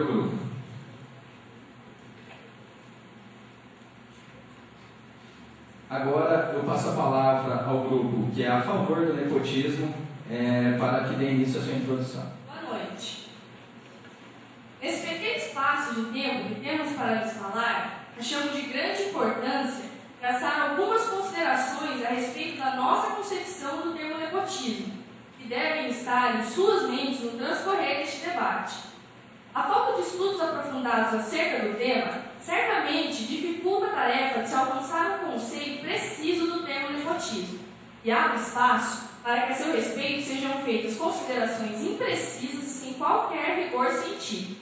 grupo. Agora eu passo a palavra ao grupo que é a favor do nepotismo, para que dê início à sua introdução. Boa noite. Nesse pequeno espaço de tempo que temos para nos falar, achamos de grande importância traçar algumas considerações a respeito da nossa concepção do termo nepotismo, que devem estar em suas mentes no transcorrer deste debate. A falta de estudos aprofundados acerca do tema certamente dificulta a tarefa de se alcançar um conceito preciso do termo nepotismo e abre espaço para que a seu respeito sejam feitas considerações imprecisas e sem qualquer rigor científico.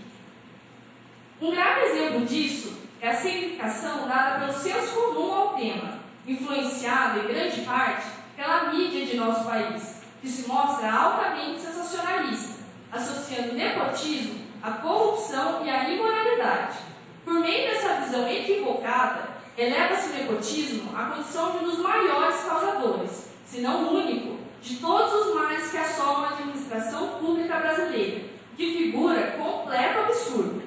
Um grave exemplo disso é a significação dada pelo senso comum ao tema, influenciado em grande parte pela mídia de nosso país, que se mostra altamente sensacionalista, associando nepotismo à corrupção e à imoralidade. Por meio dessa visão equivocada, eleva-se o nepotismo à condição de um dos maiores causadores, se não o único, de todos os males que assolam a administração pública brasileira, que figura completo absurdo.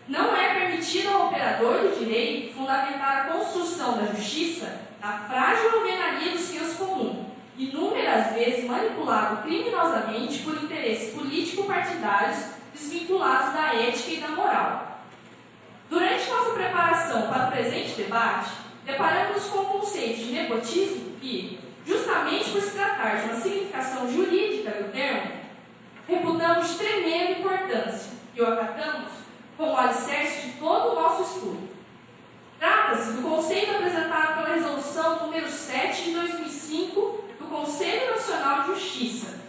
Não é permitido ao operador do direito fundamentar a construção da justiça na frágil alvenaria do senso comum, inúmeras vezes manipulado criminosamente por interesses político-partidários desvinculados da ética e da moral. Durante nossa preparação para o presente debate, deparamos com o conceito de nepotismo que, justamente por se tratar de uma significação jurídica do termo, reputamos de tremenda importância e o acatamos como alicerce de todo o nosso estudo. Trata-se do conceito apresentado pela Resolução número 7 de 2005 do Conselho Nacional de Justiça,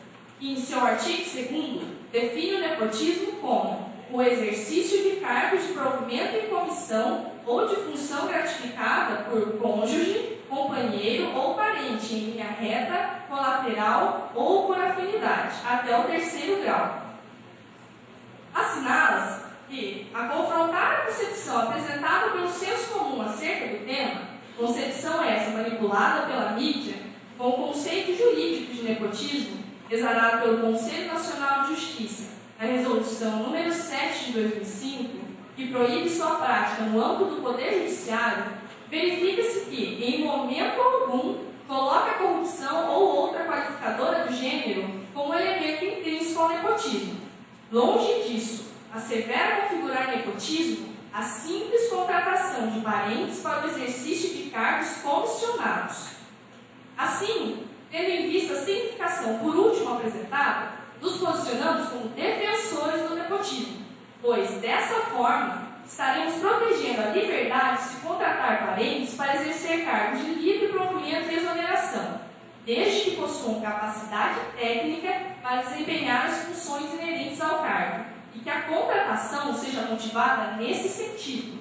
que, em seu artigo 2º, define o nepotismo como o exercício de cargos de provimento em comissão ou de função gratificada por cônjuge, companheiro ou parente em linha reta, colateral ou por afinidade, até o 3º grau. Assinala-se que, a confrontar a concepção apresentada pelo senso comum acerca do tema, concepção essa manipulada pela mídia, com o conceito jurídico de nepotismo, exarado pelo Conselho Nacional de Justiça, na Resolução número 7 de 2005, que proíbe sua prática no âmbito do Poder Judiciário, verifica-se que, em momento algum, coloca a corrupção ou outra qualificadora do gênero como elemento intrínseco ao nepotismo. Longe disso, assevera configurar nepotismo a simples contratação de parentes para o exercício de cargos comissionados. Assim, tendo em vista a significação por último apresentada, nos posicionamos como defensores do nepotismo, pois, dessa forma, estaremos protegendo a liberdade de se contratar parentes para exercer cargos de livre provimento e exoneração, desde que possuam capacidade técnica para desempenhar as funções inerentes ao cargo, e que a contratação seja motivada nesse sentido.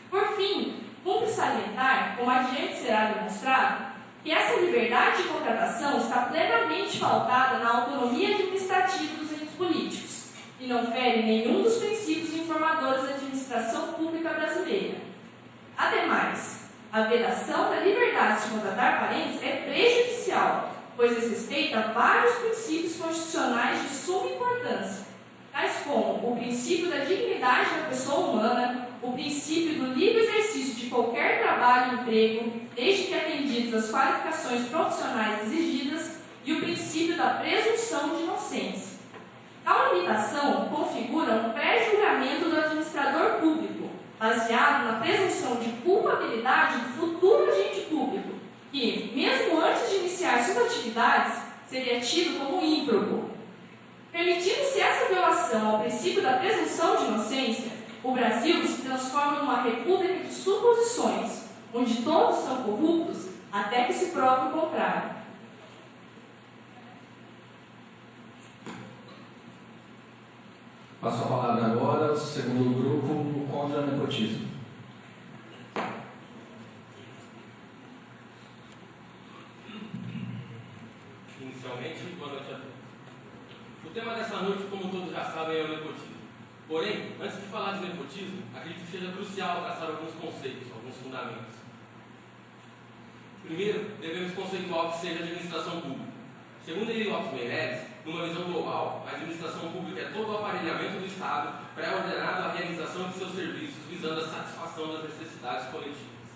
Por fim, cumpre salientar, como adiante será demonstrado, que essa liberdade de contratação está plenamente pautada na autonomia administrativa dos entes políticos e não fere nenhum dos princípios informadores da administração pública brasileira. Ademais, a vedação da liberdade de contratar parentes é prejudicial, pois desrespeita vários princípios constitucionais de suma importância, tais como o princípio da dignidade da pessoa humana, o princípio do livre exercício de qualquer trabalho e emprego, desde que atendidas as qualificações profissionais exigidas, e o princípio da presunção de inocência. Tal limitação configura um pré-julgamento do administrador público, baseado na presunção de culpabilidade do futuro agente público, que, mesmo antes de iniciar suas atividades, seria tido como ímprobo. Permitindo-se essa violação ao princípio da presunção de inocência, o Brasil se transforma numa república de suposições, onde todos são corruptos até que se prove o contrário. Passo a palavra agora ao segundo grupo contra o nepotismo. Inicialmente, boa noite a todos. O tema dessa noite, como todos já sabem, é o nepotismo. Porém, antes de falar de nepotismo, acredito que seja crucial traçar alguns conceitos, alguns fundamentos. Primeiro, devemos conceituar o que seja administração pública. Segundo Eli Lopes Meireles, numa visão global, a administração pública é todo o aparelhamento do Estado pré-ordenado visando a satisfação das necessidades coletivas.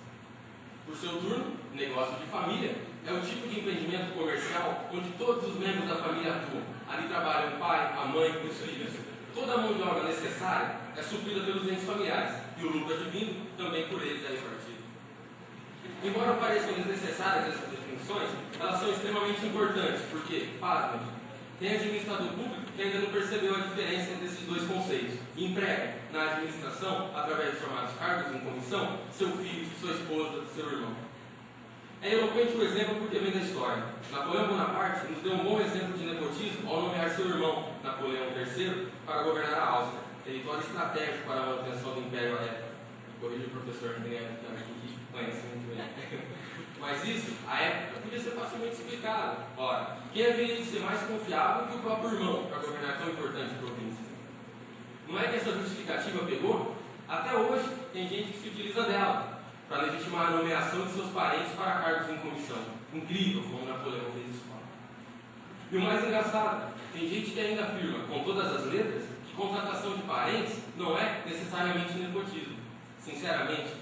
Por seu turno, negócio de família é o tipo de empreendimento comercial onde todos os membros da família atuam. Ali trabalham o pai, a mãe e os filhos. Toda a mão de obra necessária é suprida pelos entes familiares e o lucro advindo também por eles é repartido. Embora pareçam desnecessárias essas definições, elas são extremamente importantes porque, pasmem, tem administrador público que ainda não percebeu a diferença entre esses dois conceitos e emprega na administração, através dos chamados cargos em comissão, seu filho, sua esposa, seu irmão. É eloquente o exemplo porque vem da história. Napoleão Bonaparte nos deu um bom exemplo de nepotismo ao nomear seu irmão, Napoleão III, para governar a Áustria, território estratégico para a manutenção do Império à época. Corrija o professor que conhece muito bem. Mas isso, à época, podia ser facilmente explicado. Ora, quem haveria de ser mais confiável que o próprio irmão para governar tão importante província? Não é que essa justificativa pegou? Até hoje, tem gente que se utiliza dela para legitimar a nomeação de seus parentes para cargos em comissão. Incrível como Napoleão fez isso. E o mais engraçado, tem gente que ainda afirma, com todas as letras, que contratação de parentes não é necessariamente nepotismo. Sinceramente,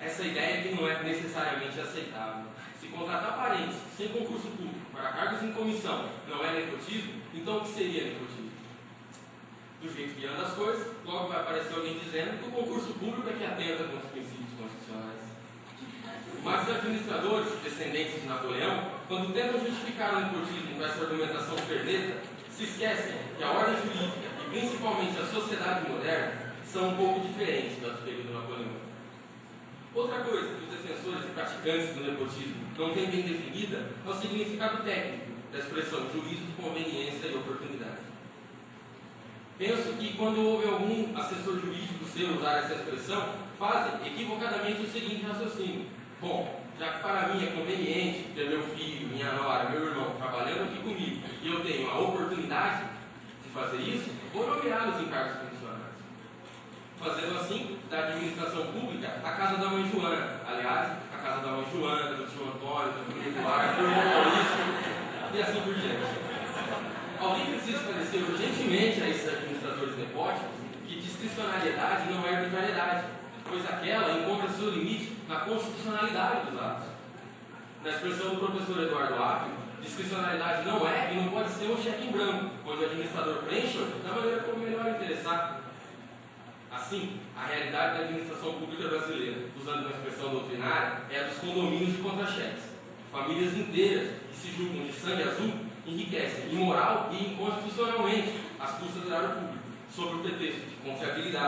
essa ideia que não é necessariamente aceitável. Se contratar parentes sem concurso público para cargos em comissão não é nepotismo, então o que seria nepotismo? Do jeito que anda as coisas, logo vai aparecer alguém dizendo que o concurso público é que atenta com os princípios constitucionais. Mas os administradores, descendentes de Napoleão, quando tentam justificar o nepotismo com essa argumentação perneta, se esquecem que a ordem jurídica e principalmente a sociedade moderna são um pouco diferentes da do período napoleônico. Outra coisa que os defensores e praticantes do nepotismo não têm bem definida é o significado técnico da expressão juízo de conveniência e oportunidade. Penso que quando houve algum assessor jurídico seu usar essa expressão, fazem equivocadamente o seguinte raciocínio: bom, já que para mim é conveniente ter meu filho, minha nora, meu irmão trabalhando aqui comigo e eu tenho a oportunidade de fazer isso, vou nomeá-los em cargos funcionários. Fazendo assim, da administração pública, a casa da mãe Joana. Aliás, a casa da mãe Joana, do tio Antônio, do tio Eduardo, do irmão Maurício, e assim por diante. Alguém precisa esclarecer urgentemente a esses administradores nepóticos que discricionariedade não é arbitrariedade, pois aquela encontra seu limite na constitucionalidade dos atos. Na expressão do professor Eduardo Apio, discricionariedade não é e não pode ser um cheque em branco, onde o administrador preenche da maneira como melhor interessar. Assim, a realidade da administração pública brasileira, usando uma expressão doutrinária, é a dos condomínios de contra-cheques. Famílias inteiras que se julgam de sangue azul enriquecem imoral e inconstitucionalmente às custas do erário público, sob o pretexto de confiabilidade.